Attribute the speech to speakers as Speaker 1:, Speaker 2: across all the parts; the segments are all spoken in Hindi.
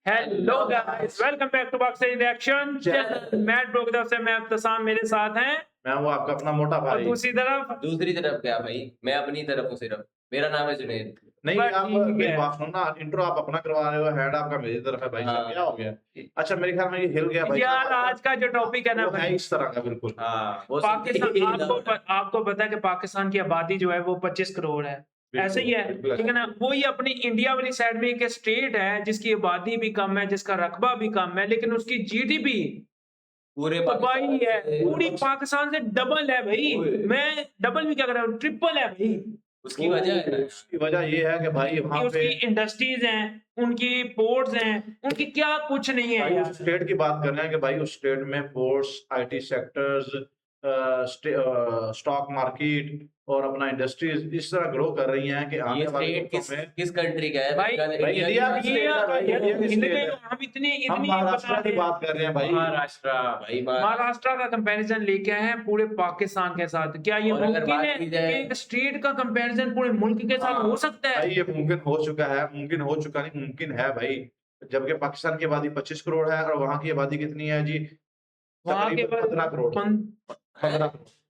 Speaker 1: Hello guys, welcome back to boxing reaction channel. Matt bro की तरफ से मैं अब्तसाम, मेरे साथ हैं
Speaker 2: मैं हूँ आपका अपना मोटा
Speaker 1: और
Speaker 2: भाई।
Speaker 3: दूसरी तरफ क्या भाई, मैं अपनी तरफ हूँ सिर्फ। मेरा नाम है जुनैद।
Speaker 2: नहीं
Speaker 1: बस
Speaker 2: आप
Speaker 1: ठीक
Speaker 2: मेरी
Speaker 1: है।
Speaker 2: बात सुनो ना, इंट्रो आप अपना करवा रहे हो, हेड आपका मेरी तरफ है भाई।
Speaker 3: हाँ।
Speaker 2: क्या हो गया? अच्छा मेरे ख्याल में ये हिल गया भाई।
Speaker 1: यार आज का जो टॉपिक है ना
Speaker 2: वो है
Speaker 1: भाई,
Speaker 2: इस तरह का बिल्कुल।
Speaker 3: हाँ, वो
Speaker 1: पाकिस्तान, आपको पता है कि पाकिस्तान की आबादी जो है वो 25 करोड़ है। ऐसे ही है,
Speaker 2: बिल्कुल
Speaker 1: ठीक है ना। वही अपनी इंडिया वाली साइड में एक स्टेट है जिसकी आबादी भी कम है, जिसका रकबा भी कम है, लेकिन उसकी जीडीपी
Speaker 3: पूरे
Speaker 1: तो भाई है पूरी
Speaker 3: पाकिस्तान
Speaker 1: पाकिस्तान से डबल है भाई। मैं डबल भी क्या कर रहा हूँ, ट्रिपल है भाई।
Speaker 3: उसकी वजह है ना,
Speaker 2: उसकी वजह ये है कि भाई
Speaker 1: कि
Speaker 2: वहाँ
Speaker 1: उसकी
Speaker 2: पे
Speaker 1: इंडस्ट्रीज हैं, उनकी पोर्ट्स हैं, उनकी क्या कुछ नहीं है
Speaker 2: भाई
Speaker 1: यार।
Speaker 2: उस स्टेट की बात कर रहे हैं कि भाई उस स्टेट में ports, IT sectors, stock market और अपना इंडस्ट्रीज इस तरह ग्रो कर रही हैं कि आने
Speaker 3: ये
Speaker 2: वाले
Speaker 3: स्टेट
Speaker 2: वक्तों में
Speaker 3: किस कंट्री का है?
Speaker 1: भाई,
Speaker 2: इंडिया की स्टेट है भाई, इंडिया की स्टेट है।
Speaker 1: हम इतनी
Speaker 2: हम
Speaker 1: इतनी
Speaker 2: महाराष्ट्र
Speaker 1: बता
Speaker 2: की
Speaker 1: दें,
Speaker 2: बात कर रहे हैं भाई।
Speaker 3: महाराष्ट्र भाई,
Speaker 1: महाराष्ट्र का कंपैरिजन लेके आए हैं पूरे पाकिस्तान के साथ। क्या ये
Speaker 3: और अगर
Speaker 1: मुमकिन
Speaker 3: बात
Speaker 1: है
Speaker 3: की
Speaker 1: कि
Speaker 3: जाए,
Speaker 1: एक स्टेट का कंपैरिजन पूरे मुल्क के साथ हो सकता है?
Speaker 2: भाई ये मुमकिन हो चुका है, मुमकिन हो चुका नहीं, मुमकिन है भाई। जबकि पाकिस्तान की आबादी 25 करोड़ है और वहां की आबादी कितनी है जी?
Speaker 1: वहां के
Speaker 2: तकरीबन 15 करोड़। 15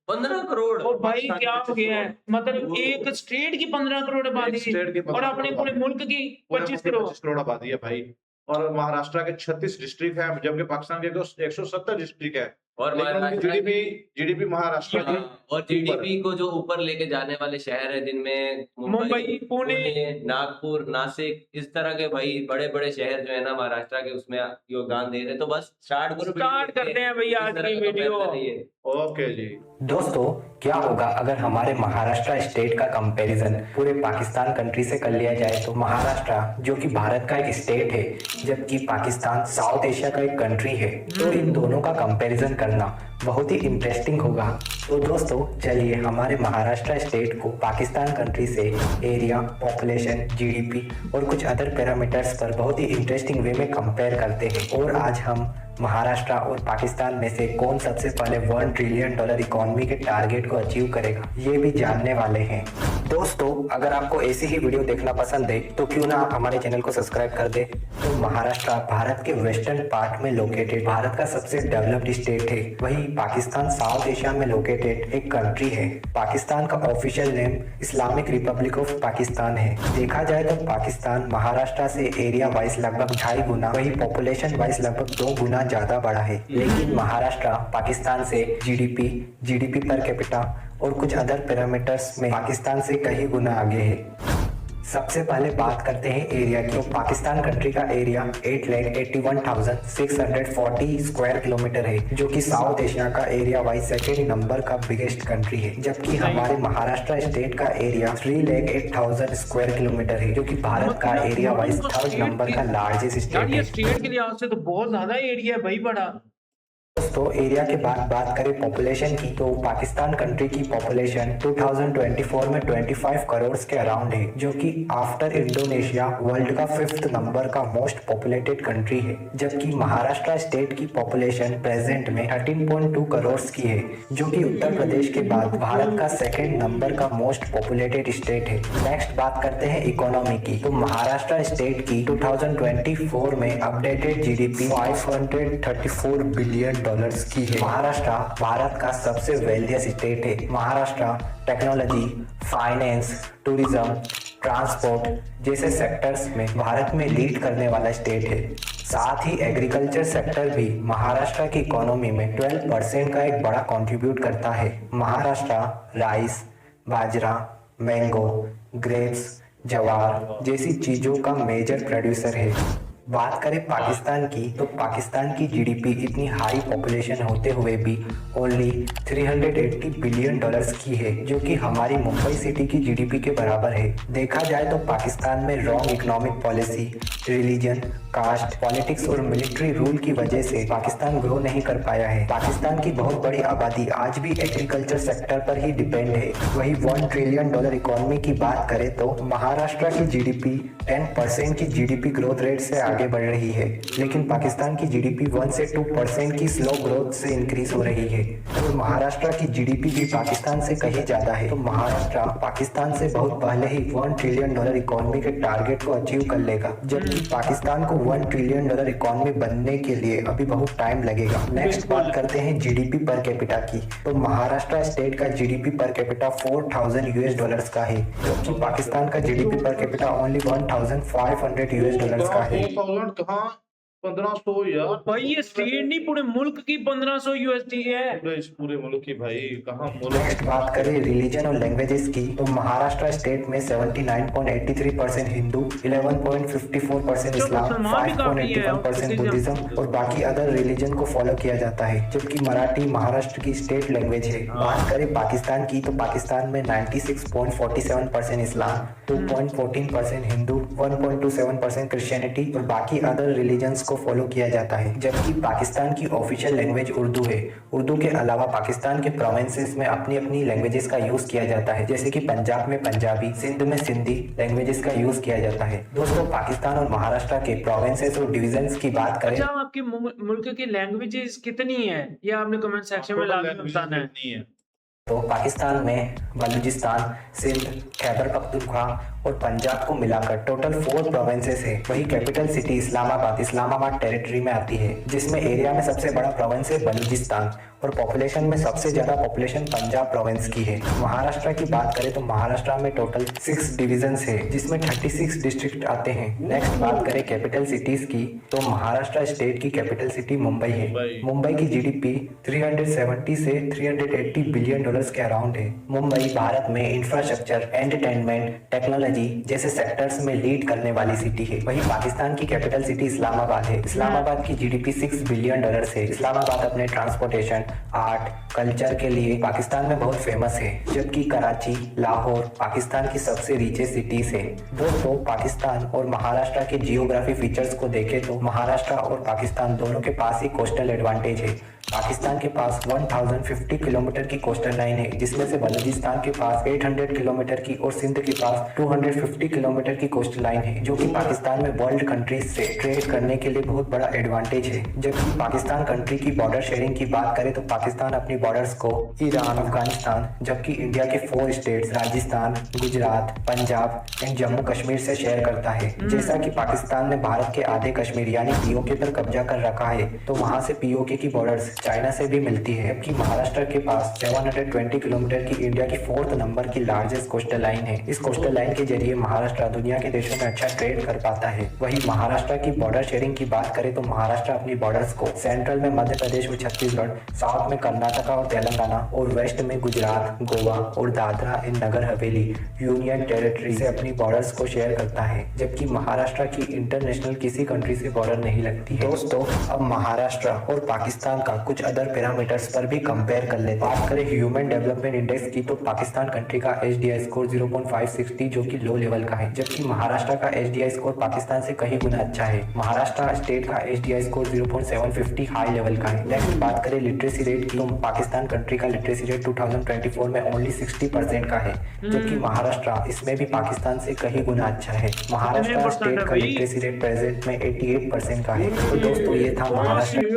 Speaker 3: 15 करोड़।
Speaker 1: और भाई
Speaker 2: पाकिस्तान
Speaker 1: क्या
Speaker 2: की
Speaker 1: हो गया है,
Speaker 2: 25
Speaker 1: मतलब एक स्टेट की 15 करोड़ आबादी
Speaker 2: स्टेट की
Speaker 1: और
Speaker 2: 15
Speaker 1: अपने
Speaker 2: करोड़
Speaker 1: पूरे मुल्क की
Speaker 2: पूरे
Speaker 1: 25
Speaker 2: मुल्क में
Speaker 1: करोड़।
Speaker 2: 25 करोड़ आबादी है भाई। और महाराष्ट्र के 36 डिस्ट्रिक्ट है, जबकि पाकिस्तान के 170 डिस्ट्रिक्ट है।
Speaker 3: और
Speaker 2: लेकिन उनकी
Speaker 3: महाराष्ट्र
Speaker 2: जीडीपी महाराष्ट्र की
Speaker 3: और जीडीपी को जो ऊपर लेके जाने वाले शहर है जिनमें
Speaker 1: मुंबई, पुणे,
Speaker 3: नागपुर, नासिक, इस तरह के भाई बड़े बड़े शहर जो है ना महाराष्ट्र के, उसमें योगदान दे रहे। तो बस स्टार्ट
Speaker 1: करते हैं भाई आज की वीडियो।
Speaker 2: ओके जी।
Speaker 4: दोस्तों, क्या होगा अगर हमारे महाराष्ट्र स्टेट का कंपैरिजन पूरे पाकिस्तान कंट्री से कर लिया जाए? तो महाराष्ट्र जो कि भारत का एक स्टेट है, जबकि पाकिस्तान साउथ एशिया का एक कंट्री है, तो इन दोनों का कंपैरिजन करना बहुत ही इंटरेस्टिंग होगा। तो दोस्तों चलिए हमारे महाराष्ट्र स्टेट को पाकिस्तान कंट्री से एरिया, पॉपुलेशन, जीडीपी और कुछ अदर पैरामीटर्स पर बहुत ही इंटरेस्टिंग वे में कंपेयर करते हैं। और आज हम महाराष्ट्र और पाकिस्तान में से कौन सबसे पहले $1 ट्रिलियन इकोनॉमी के टारगेट को अचीव करेगा, ये भी जानने वाले हैं। दोस्तों अगर आपको ऐसी ही वीडियो देखना पसंद है तो क्यों ना आप हमारे चैनल को सब्सक्राइब कर दे। तो महाराष्ट्र भारत के वेस्टर्न पार्ट में लोकेटेड भारत का सबसे डेवलप्ड स्टेट है। वहीं पाकिस्तान साउथ एशिया में लोकेटेड एक कंट्री है। पाकिस्तान का official name Islamic Republic of Pakistan है। देखा जाए तो पाकिस्तान महाराष्ट्र से एरिया वाइज लगभग 2.5 गुना, वही पॉपुलेशन वाइज लगभग 2 गुना ज्यादा बड़ा है। लेकिन महाराष्ट्र पाकिस्तान से जीडीपी पर कैपिटा और कुछ अदर पैरामीटर्स में पाकिस्तान से कई गुना आगे है। सबसे पहले बात करते हैं एरिया की। तो पाकिस्तान कंट्री का एरिया 8,81,640 स्क्वायर किलोमीटर है, जो कि साउथ एशिया का एरिया वाइज सेकेंड नंबर का बिगेस्ट कंट्री है। जबकि हमारे महाराष्ट्र स्टेट का एरिया 3,08,000 स्क्वायर किलोमीटर है, जो कि भारत का एरिया वाइज थर्ड नंबर का लार्जेस्ट स्टेट है।
Speaker 1: स्टेट के लिहाज से तो बहुत ज्यादा एरिया है भाई, बड़ा।
Speaker 4: दोस्तों एरिया के बाद बात करें पॉपुलेशन की, तो पाकिस्तान कंट्री की पॉपुलेशन 2024 में 25 करोड़ के अराउंड है, जो कि आफ्टर इंडोनेशिया वर्ल्ड का 5th नंबर का मोस्ट पॉपुलेटेड कंट्री है। जबकि महाराष्ट्र स्टेट की पॉपुलेशन प्रेजेंट में 13.2 करोड़ की है, जो कि उत्तर प्रदेश के बाद भारत का 2nd नंबर का मोस्ट पॉपुलेटेड स्टेट है। नेक्स्ट बात करते हैं इकोनॉमी की। तो महाराष्ट्र स्टेट की 2024 में अपडेटेड जीडीपी 534 बिलियन डॉलर्स की है। महाराष्ट्र भारत का सबसे वेल्थियस्ट स्टेट है। Maharashtra technology, finance, tourism, transport जैसे सेक्टर्स में भारत में लीड करने वाला स्टेट है। साथ ही एग्रीकल्चर सेक्टर भी महाराष्ट्र की इकोनॉमी में 12% का एक बड़ा कंट्रीब्यूट करता है। महाराष्ट्र राइस, बाजरा, मैंगो, ग्रेप्स, जवार जैसी चीजों का मेजर प्रोड्यूसर है। बात करें पाकिस्तान की, तो पाकिस्तान की जीडीपी इतनी हाई पॉपुलेशन होते हुए भी ओनली 380 बिलियन डॉलर्स की है, जो कि हमारी मुंबई सिटी की जीडीपी के बराबर है। देखा जाए तो पाकिस्तान में wrong economic policy, religion, caste, politics और मिलिट्री रूल की वजह से पाकिस्तान ग्रो नहीं कर पाया है। पाकिस्तान की बहुत बड़ी आबादी आज भी एग्रीकल्चर सेक्टर पर ही डिपेंड है। वही $1 ट्रिलियन इकोनॉमी की बात करें तो महाराष्ट्र की जीडीपी 10% की जीडीपी ग्रोथ रेट से आगे आगे बढ़ रही है, लेकिन पाकिस्तान की जीडीपी 1 से 2% की स्लो ग्रोथ से इंक्रीज हो रही है। और महाराष्ट्र की जीडीपी भी पाकिस्तान से कहीं ज्यादा है। तो महाराष्ट्र पाकिस्तान से बहुत पहले ही $1 ट्रिलियन इकोनॉमी के टारगेट को अचीव कर लेगा, जबकि पाकिस्तान को $1 ट्रिलियन इकोनॉमी बनने के लिए अभी बहुत टाइम लगेगा। नेक्स्ट बात करते हैं जीडीपी पर कैपिटा की। तो महाराष्ट्र स्टेट का जीडीपी पर कैपिटा $4,000 का है, जबकि पाकिस्तान का जीडीपी पर कैपिटा ओनली $1,500 का है।
Speaker 2: 4,000 कहाँ 1500 यार
Speaker 1: भाई ये स्टेट नहीं, पूरे मुल्क की 1500 USD है।
Speaker 2: पूरे मुल्क की भाई, कहाँ मुल्क।
Speaker 4: नेक्स्ट बात करें रिलीजन और लैंग्वेजेस की, तो महाराष्ट्र स्टेट में 79.83% हिंदू, 11.54% इस्लाम, 5.81% बुद्धिज्म और बाकी अदर रिलीजन को फॉलो किया जाता है, जबकि मराठी महाराष्ट्र की स्टेट लैंग्वेज है। बात करें पाकिस्तान की, तो पाकिस्तान में 96.47% इस्लाम, 2.14% हिंदू, 1.27% क्रिश्चियनिटी और बाकी अदर रिलीजन्स को फॉलो किया जाता है। जबकि पाकिस्तान की ऑफिशियल लैंग्वेज उर्दू है। उर्दू के अलावा पाकिस्तान के प्रोविंसेस में अपनी अपनी लैंग्वेजेस का यूज किया जाता है, जैसे कि पंजाब में पंजाबी, सिंध में सिंधी लैंग्वेजेस का यूज किया जाता है। दोस्तों, पाकिस्तान और महाराष्ट्र के प्रोविंसेस और डिविजन्स की बात करें।
Speaker 1: अच्छा, आपके मुल्क की लैंग्वेजेस कितनी है, ये आपने कमेंट सेक्शन में लाजमी बताना है।
Speaker 4: तो पाकिस्तान में बलूचिस्तान, सिंध, खैबर पख्तूनख्वा और पंजाब को मिलाकर टोटल 4 प्रोविंसेस है। वही कैपिटल सिटी इस्लामाबाद टेरिटरी में आती है, जिसमें एरिया में सबसे बड़ा प्रोविंस है बलूचिस्तान और पॉपुलेशन में सबसे ज्यादा पॉपुलेशन पंजाब प्रोविंस की है। महाराष्ट्र की बात करें तो महाराष्ट्र में टोटल 6 डिविजन्स है, जिसमें 36 डिस्ट्रिक्ट आते हैं। नेक्स्ट बात करें कैपिटल सिटीज की, तो महाराष्ट्र स्टेट की कैपिटल सिटी मुंबई है। मुंबई की जीडीपी 370 से 380 बिलियन डॉलर्स के अराउंड है। मुंबई भारत में इंफ्रास्ट्रक्चर, एंटरटेनमेंट, टेक्नोलॉजी जैसे सेक्टर्स में लीड करने वाली सिटी है। वही पाकिस्तान की कैपिटल सिटी इस्लामाबाद है। इस्लामाबाद की जीडीपी $6 बिलियन है। इस्लामाबाद अपने ट्रांसपोर्टेशन, आर्ट, कल्चर के लिए पाकिस्तान में बहुत फेमस है, जबकि कराची, लाहौर पाकिस्तान की सबसे रिचेस्ट सिटीज है। दोस्तों, पाकिस्तान और महाराष्ट्र के जियोग्राफी फीचर्स को देखें तो महाराष्ट्र और पाकिस्तान दोनों के पास ही कोस्टल एडवांटेज है। पाकिस्तान के पास 1050 किलोमीटर की कोस्टल लाइन है, जिसमें से बलूचिस्तान के पास 800 किलोमीटर की और सिंध के पास 250 किलोमीटर की कोस्टल लाइन है, जो कि पाकिस्तान में वर्ल्ड कंट्रीज से ट्रेड करने के लिए बहुत बड़ा एडवांटेज है। जबकि पाकिस्तान कंट्री की बॉर्डर शेयरिंग की बात करें तो पाकिस्तान अपनी बॉर्डर्स को ईरान, अफगानिस्तान, जबकि इंडिया के 4 स्टेट्स राजस्थान, गुजरात, पंजाब एंड जम्मू कश्मीर से शेयर करता है। जैसा कि पाकिस्तान ने भारत के आधे कश्मीर यानी पीओके पर कब्जा कर रखा है, तो वहां से पीओके की बॉर्डर्स चाइना से भी मिलती है। जबकि महाराष्ट्र के पास 720 किलोमीटर की इंडिया की 4th नंबर की लार्जेस्ट कोस्टल लाइन है। इस कोस्टल लाइन के जरिए महाराष्ट्र दुनिया के देशों में अच्छा ट्रेड कर पाता है। वही महाराष्ट्र की बॉर्डर शेयरिंग की बात करें तो महाराष्ट्र अपनी बॉर्डर्स को सेंट्रल में मध्य प्रदेश और छत्तीसगढ़, साउथ में कर्नाटका और तेलंगाना और वेस्ट में गुजरात, गोवा और Dadra and Nagar Haveli union territory से अपनी बॉर्डर्स को शेयर करता है। जबकि महाराष्ट्र की इंटरनेशनल किसी कंट्री से बॉर्डर नहीं लगती है। दोस्तों, अब महाराष्ट्र और पाकिस्तान का कुछ अदर पैरामीटर्स पर भी कंपेयर कर लेते हैं। बात करें ह्यूमन डेवलपमेंट इंडेक्स की, तो पाकिस्तान कंट्री का HDI स्कोर 0.560 जो कि लो लेवल का है, जबकि महाराष्ट्र का HDI स्कोर पाकिस्तान से कहीं गुना अच्छा है। महाराष्ट्र स्टेट का HDI स्कोर 0.750 हाई लेवल का है। नेक्स्ट बात करें लिटरेसी रेट की, तो पाकिस्तान कंट्री का लिटरेसी रेट 2024 में ओनली 60% का है, जबकि महाराष्ट्र इसमें भी पाकिस्तान से कहीं गुना अच्छा है। महाराष्ट्र स्टेट का लिटरेसी रेट प्रेजेंट में 88% का है। तो दोस्तों, ये था महाराष्ट्र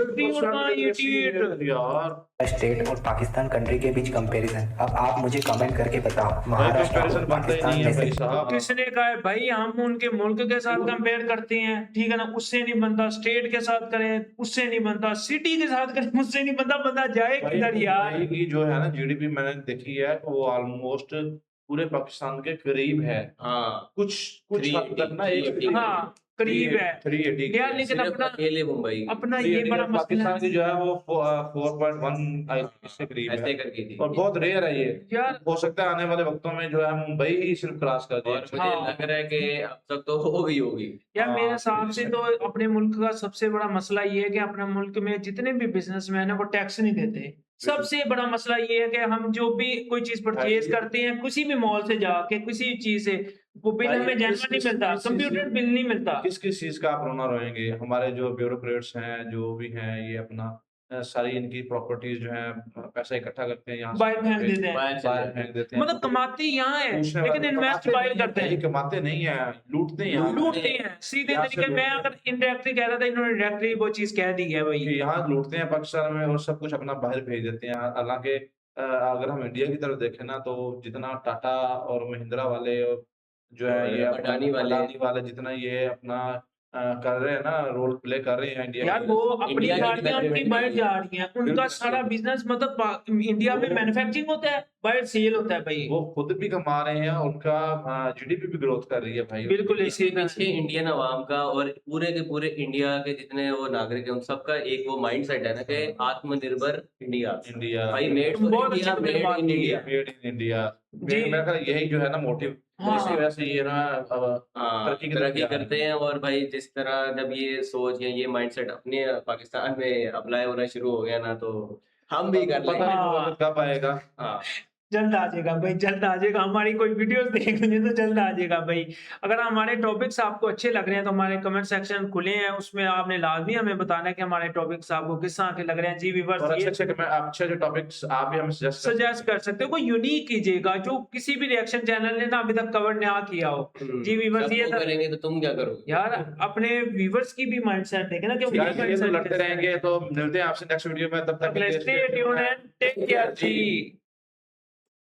Speaker 4: स्टेट और पाकिस्तान कंट्री के बीच कंपैरिजन। अब आप मुझे कमेंट करके बताओ, महाराष्ट्र और पाकिस्तान में से
Speaker 1: किसने कहा है भाई हम उनके मुल्क के साथ कंपेयर करते हैं, ठीक है ना, उससे नहीं बनता। स्टेट के साथ करें, उससे नहीं बनता। सिटी के साथ करें, उससे नहीं बनता। बंदा जाए किधर यार।
Speaker 2: की जो है ना जीडीपी मैंने देखी है, वो ऑलमोस्ट पूरे पाकिस्तान के करीब है।
Speaker 3: हाँ,
Speaker 2: कुछ हद तक ना एक
Speaker 1: हाँ करीब है
Speaker 2: 380
Speaker 1: यार, लेकिन अपना
Speaker 3: अकेले मुंबई
Speaker 1: अपना ये बड़ा मसला
Speaker 2: पाकिस्तान
Speaker 1: है
Speaker 2: की जो है वो 4.1 इससे करीब
Speaker 3: ऐसे
Speaker 2: है
Speaker 3: करके थी।
Speaker 2: और बहुत रेयर है ये।
Speaker 1: यार।
Speaker 2: हो सकता है आने वाले वक्तों में जो है मुंबई ही सिर्फ क्रॉस कर
Speaker 3: और
Speaker 2: दे।
Speaker 3: मुझे लग रहा है कि अब तक तो हो भी होगी।
Speaker 1: यार
Speaker 2: हाँ,
Speaker 1: मेरे हिसाब से तो अपने मुल्क का सबसे बड़ा मसला ये है कि अपने मुल्क में जितने भी बिजनेसमैन है वो टैक्स नहीं देते। सबसे बड़ा मसला ये है कि हम जो भी कोई चीज परचेज करते हैं किसी भी मॉल से जाके, किसी चीज से, वो बिल
Speaker 2: भाई,
Speaker 1: हमें जेन्युइन नहीं मिलता, कंप्यूटर बिल नहीं मिलता।
Speaker 2: किस किस चीज का आप रोना रोएंगे? हमारे जो ब्यूरोक्रेट्स हैं, जो भी हैं, ये अपना सारी इनकी प्रॉपर्टीज जो है पैसा इकट्ठा करते हैं यहाँ
Speaker 1: बाहर फेंक देते हैं,
Speaker 3: बाहर चले
Speaker 2: बाहर
Speaker 3: जाते हैं।
Speaker 2: फेंक देते हैं।
Speaker 1: मतलब कमाते यहाँ है
Speaker 2: पूछने
Speaker 1: लेकिन
Speaker 2: वाले
Speaker 1: इन्वेस्ट
Speaker 2: कमाते
Speaker 1: बाहर
Speaker 2: नहीं हैं,
Speaker 1: करते
Speaker 2: भाई,
Speaker 1: हैं,
Speaker 2: कमाते नहीं है, लूटते हैं यहाँ
Speaker 1: लूटते हैं सीधे
Speaker 2: यहाँ से
Speaker 1: तरीके। मैं
Speaker 2: लूटते
Speaker 1: अगर इनडायरेक्टली कह रहा था, इन्होंने डायरेक्टली वो चीज कह दी है भाई।
Speaker 2: कि यहाँ लूटते हैं पाकिस्तान में और सब कुछ अपना बाहर भेज देते हैं। हालांकि अगर हम इंडिया की तरफ देखें ना, तो जितना टाटा और महिंद्रा वाले जो है
Speaker 3: और
Speaker 2: ये अपना
Speaker 3: अडानी वाले
Speaker 2: जितना ये अपना कर रहे हैं ना, रोल प्ले कर रहे हैं इंडिया
Speaker 1: यार
Speaker 2: में।
Speaker 1: वो अपनी
Speaker 3: इंडिया की
Speaker 1: गाड़ियां उनकी
Speaker 3: development
Speaker 1: बाहर
Speaker 3: नहीं
Speaker 1: जा रही हैं, उनका
Speaker 2: बिल्कुल
Speaker 1: सारा
Speaker 2: सही।
Speaker 1: बिजनेस मतलब इंडिया में
Speaker 2: वो-
Speaker 1: मैन्युफैक्चरिंग होता है, बाहर सेल होता है भाई।
Speaker 2: वो खुद भी कमा रहे हैं, उनका जीडीपी भी ग्रोथ कर रही है भाई।
Speaker 1: बिल्कुल
Speaker 3: इसके
Speaker 1: इसी
Speaker 3: पीछे इंडियन अवाम का और पूरे के पूरे इंडिया के जितने वो नागरिक हैं उन सबका एक वो माइंडसेट है ना कि आत्मनिर्भर इंडिया।
Speaker 2: इंडिया
Speaker 3: भाई मेड
Speaker 1: बहुत
Speaker 3: फॉर
Speaker 1: अच्छी
Speaker 3: इंडिया,
Speaker 1: बात
Speaker 3: मेड इन
Speaker 1: की
Speaker 3: इंडिया।
Speaker 1: है।
Speaker 2: Made in India.
Speaker 1: जी।
Speaker 2: मेरा ख्याल यही जो है ना मोटिव,
Speaker 1: हाँ।
Speaker 2: इसी वजह से ये ना अब
Speaker 3: हाँ,
Speaker 2: तरक्की की तरफ
Speaker 3: तरक्की
Speaker 2: जा रहे हैं।
Speaker 3: करते हैं। और भाई जिस तरह जब ये सोच या ये माइंडसेट अपने पाकिस्तान में अप्लाई होना शुरू हो गया ना, तो हम भी कर
Speaker 2: पता
Speaker 3: लेंगे।
Speaker 2: नहीं वो
Speaker 1: हाँ।
Speaker 2: वक्त कब आएगा।
Speaker 3: हाँ,
Speaker 1: जल्द आ जाएगा भाई, जल्द आ जाएगा। हमारी कोई वीडियोस देखोगे तो जल्द आ जाएगा भाई। अगर हमारे टॉपिक्स आपको अच्छे लग रहे हैं तो हमारे कमेंट सेक्शन खुले हैं, उसमें आपने लाजमी हमें बताना है कि हमारे टॉपिक्स आपको किस तरह के लग रहे हैं। जी
Speaker 2: और
Speaker 1: व्यूअर्स,
Speaker 2: अच्छे
Speaker 1: ये
Speaker 2: अच्छे जो टॉपिक्स आप भी हमें
Speaker 1: सजेस्ट कर सकते हो, कोई यूनिक कीजिएगा जो किसी भी रिएक्शन चैनल ने ना अभी तक कवर ना किया हो। जी व्यूअर्स, ये
Speaker 3: सबको
Speaker 1: था
Speaker 3: करेंगे तो तुम क्या करोगे
Speaker 1: यार, अपने व्यूअर्स की भी माइंडसेट देखे ना कि वो
Speaker 2: Guys,
Speaker 1: किस
Speaker 2: ये तो
Speaker 1: mindset
Speaker 2: लड़ते
Speaker 1: के साथ
Speaker 2: रहेंगे, तो मिलते हैं आपसे नेक्स्ट वीडियो में। तब तक के लिए
Speaker 1: stay tuned and take care ji.